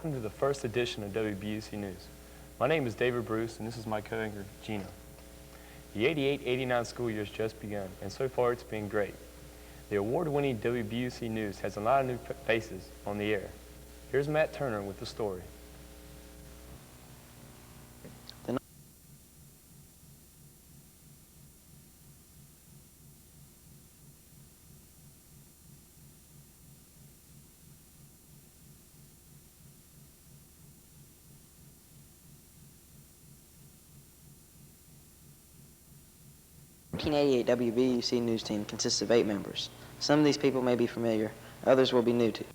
welcome to the first edition of WBUC News. My name is David Bruce, and this is my co-anchor, Gina. The 88-89 school year has just begun, and so far it's been great. The award-winning WBUC News has a lot of new faces on the air. Here's Matt Turner with the story. The 1988 WBUC News team consists of 8 members. Some of these people may be familiar, others will be new to you.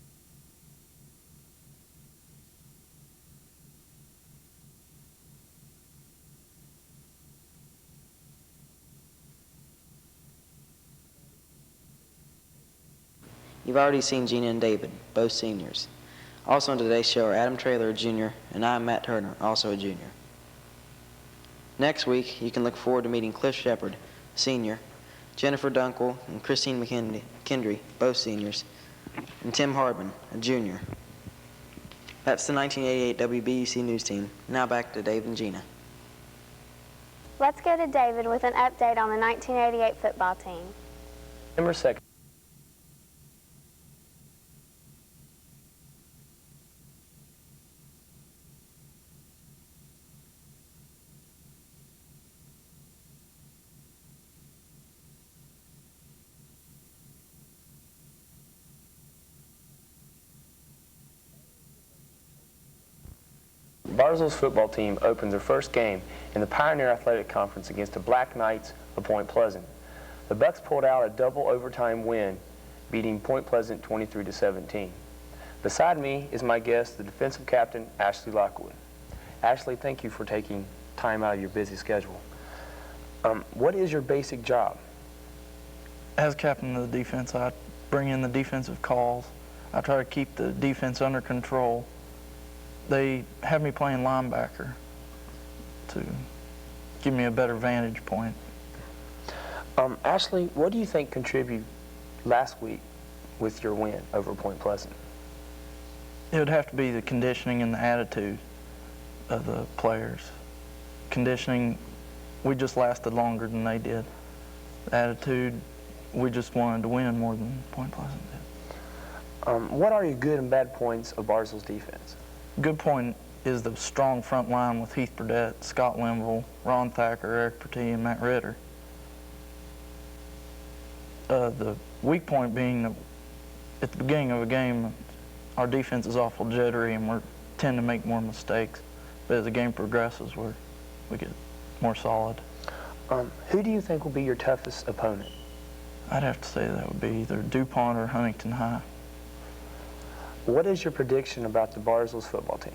You've already seen Gina and David, both seniors. Also on today's show are Adam Traylor, a junior, and I'm Matt Turner, also a junior. Next week, you can look forward to meeting Cliff Shepard, senior, Jennifer Dunkel and Christine McKendry, both seniors, and Tim Hardman, a junior. That's the 1988 WBUC News team. Now back to Dave and Gina. Let's go to David with an update on the 1988 football team. September 2nd. Bartlesville's football team opened their first game in the Pioneer Athletic Conference against the Black Knights of Point Pleasant. The Bucks pulled out a double overtime win, beating Point Pleasant 23-17. Beside me is my guest, the defensive captain, Ashley Lockwood. Ashley, thank you for taking time out of your busy schedule. What is your basic job? As captain of the defense, I bring in the defensive calls. I try to keep the defense under control. They have me playing linebacker to give me a better vantage point. Ashley, what do you think contributed last week with your win over Point Pleasant? It would have to be the conditioning and the attitude of the players. Conditioning, we just lasted longer than they did. The attitude, we just wanted to win more than Point Pleasant did. What are your good and bad points of Bartlesville's defense? Good point is the strong front line with Heath Burdett, Scott Linville, Ron Thacker, Eric Pertee, and Matt Ritter. The weak point being that at the beginning of a game, our defense is awful jittery and we tend to make more mistakes. But as the game progresses, we get more solid. Who do you think will be your toughest opponent? I'd have to say that would be either DuPont or Huntington High. What is your prediction about the Bartlesville's football team?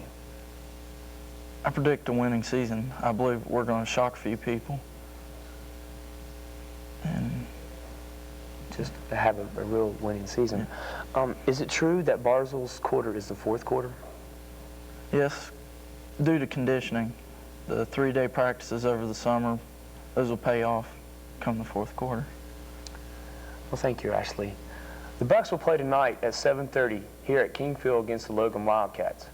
I predict a winning season. I believe we're going to shock a few people. And just to have a real winning season. Yeah. Is it true that Bartlesville's quarter is the fourth quarter? Yes, due to conditioning. The 3-day practices over the summer, those will pay off come the fourth quarter. Well, thank you, Ashley. The Bucks will play tonight at 7:30 here at King Field against the Logan Wildcats.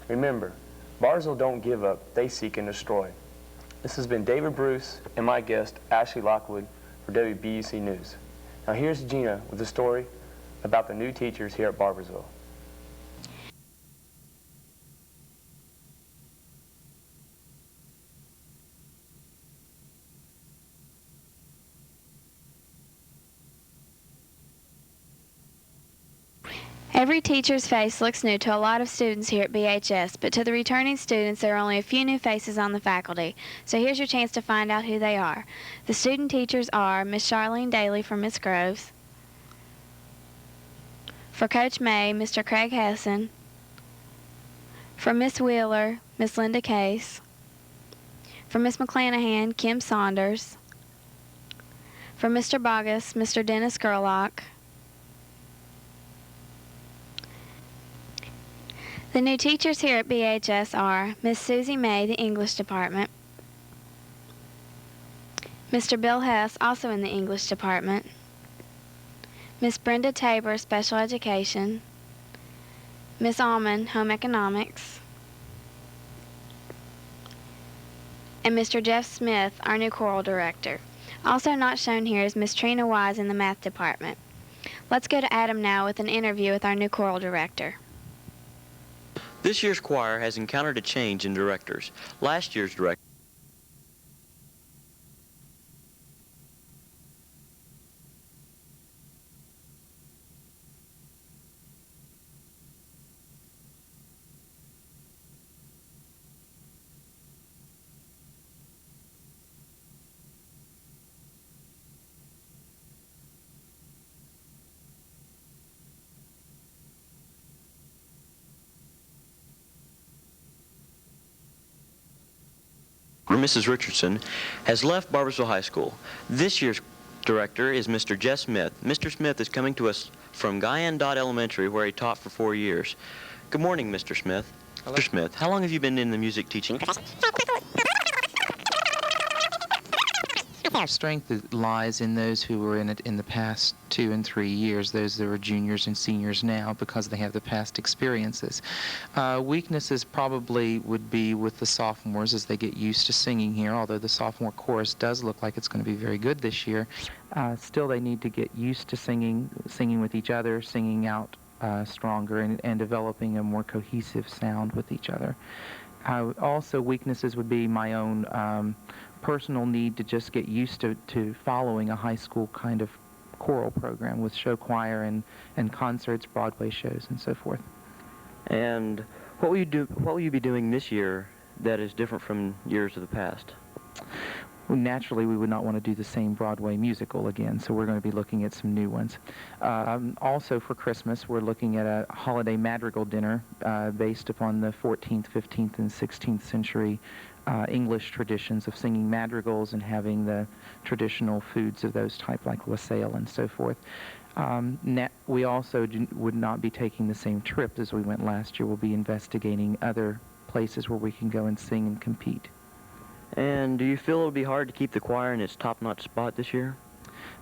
Remember, Bartlesville don't give up, they seek and destroy. This has been David Bruce and my guest, Ashley Lockwood, for WBUC News. Now here's Gina with a story about the new teachers here at Bartlesville. Every teacher's face looks new to a lot of students here at BHS, but to the returning students, there are only a few new faces on the faculty. So here's your chance to find out who they are. The student teachers are Miss Charlene Daly from Miss Groves. For Coach May, Mr. Craig Hesson. For Miss Wheeler, Miss Linda Case. For Miss McClanahan, Kim Saunders. For Mr. Bogus, Mr. Dennis Gerlach. The new teachers here at BHS are Miss Susie May, the English department, Mr. Bill Hess, also in the English department, Miss Brenda Tabor, special education, Miss Almond, Home Economics, and Mr. Jeff Smith, our new choral director. Also not shown here is Miss Trina Wise in the math department. Let's go to Adam now with an interview with our new choral director. This year's choir has encountered a change in directors. Last year's director Mrs. Richardson has left Barboursville High School. This year's director is Mr. Jeff Smith. Mr. Smith is coming to us from Guyan Dodd Elementary, where he taught for 4 years. Good morning, Mr. Smith. Hello. Mr. Smith, how long have you been in the music teaching? Our strength lies in those who were in it in the past 2 and 3 years, those that are juniors and seniors now, because they have the past experiences. Weaknesses probably would be with the sophomores as they get used to singing here, although the sophomore chorus does look like it's going to be very good this year. Still, they need to get used to singing with each other, singing out stronger, and developing a more cohesive sound with each other. Also, weaknesses would be my own personal need to just get used to following a high school kind of choral program with show choir and concerts, Broadway shows, and so forth. And what will you be doing this year that is different from years of the past? Well, naturally, we would not want to do the same Broadway musical again, so we're going to be looking at some new ones. Also, for Christmas, we're looking at a holiday madrigal dinner based upon the 14th, 15th, and 16th century English traditions of singing madrigals and having the traditional foods of those type, like wassail and so forth. We also would not be taking the same trip as we went last year. We'll be investigating other places where we can go and sing and compete. And do you feel it'll be hard to keep the choir in its top-notch spot this year?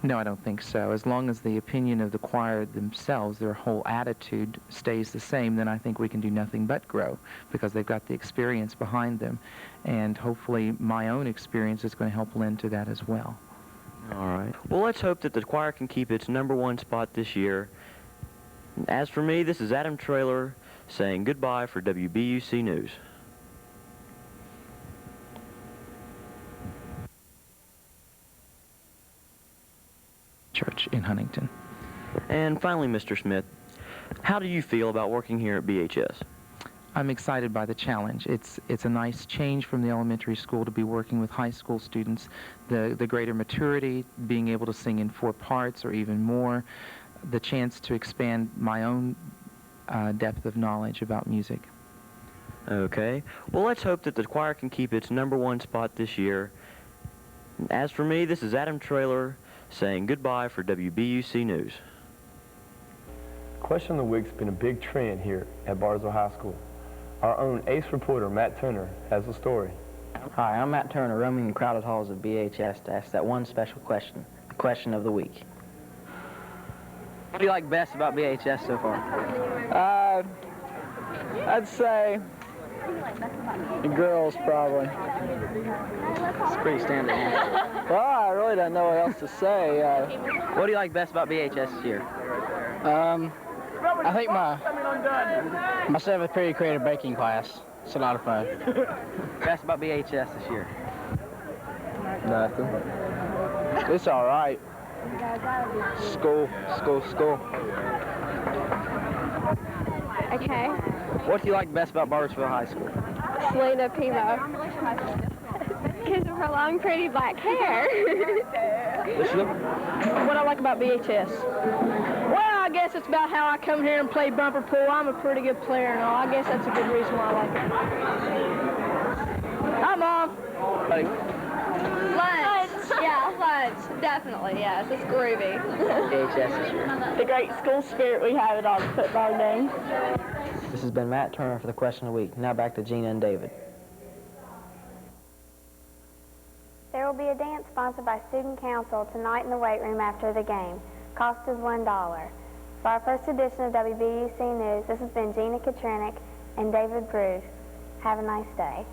No, I don't think so. As long as the opinion of the choir themselves, their whole attitude stays the same, then I think we can do nothing but grow, because they've got the experience behind them. And hopefully my own experience is going to help lend to that as well. All right. Well, let's hope that the choir can keep its #1 spot this year. As for me, this is Adam Traylor saying goodbye for WBUC News. Church in Huntington. And finally, Mr. Smith, how do you feel about working here at BHS? I'm excited by the challenge. It's a nice change from the elementary school to be working with high school students. The greater maturity, being able to sing in 4 parts or even more, the chance to expand my own depth of knowledge about music. Okay. Well, let's hope that the choir can keep its #1 spot this year. As for me, this is Adam Traylor saying goodbye for WBUC News. Question of the Week's been a big trend here at Bardesville High School. Our own ace reporter, Matt Turner, has the story. Hi, I'm Matt Turner, roaming the crowded halls of BHS to ask that one special question, the question of the week. What do you like best about BHS so far? I'd say the girls, probably. It's pretty standard. Well, I really don't know what else to say. What do you like best about BHS this year? I think my 7th period creative baking class. It's a lot of fun. Best about BHS this year? Nothing. It's all right. School. Okay. What do you like best about Barboursville High School? Selena Pimo. Because of her long, pretty black hair. What I like about BHS? Well, I guess it's about how I come here and play bumper pool. I'm a pretty good player and all. I guess that's a good reason why I like it. Hi, Mom. Lunch. Yeah, lunch. Definitely, yes. It's groovy. BHS this year. The great school spirit we have at our football game. This has been Matt Turner for the question of the week. Now back to Gina and David. There will be a dance sponsored by Student Council tonight in the weight room after the game. Cost is $1. For our first edition of WBUC News, this has been Gina Katrinik and David Bruce. Have a nice day.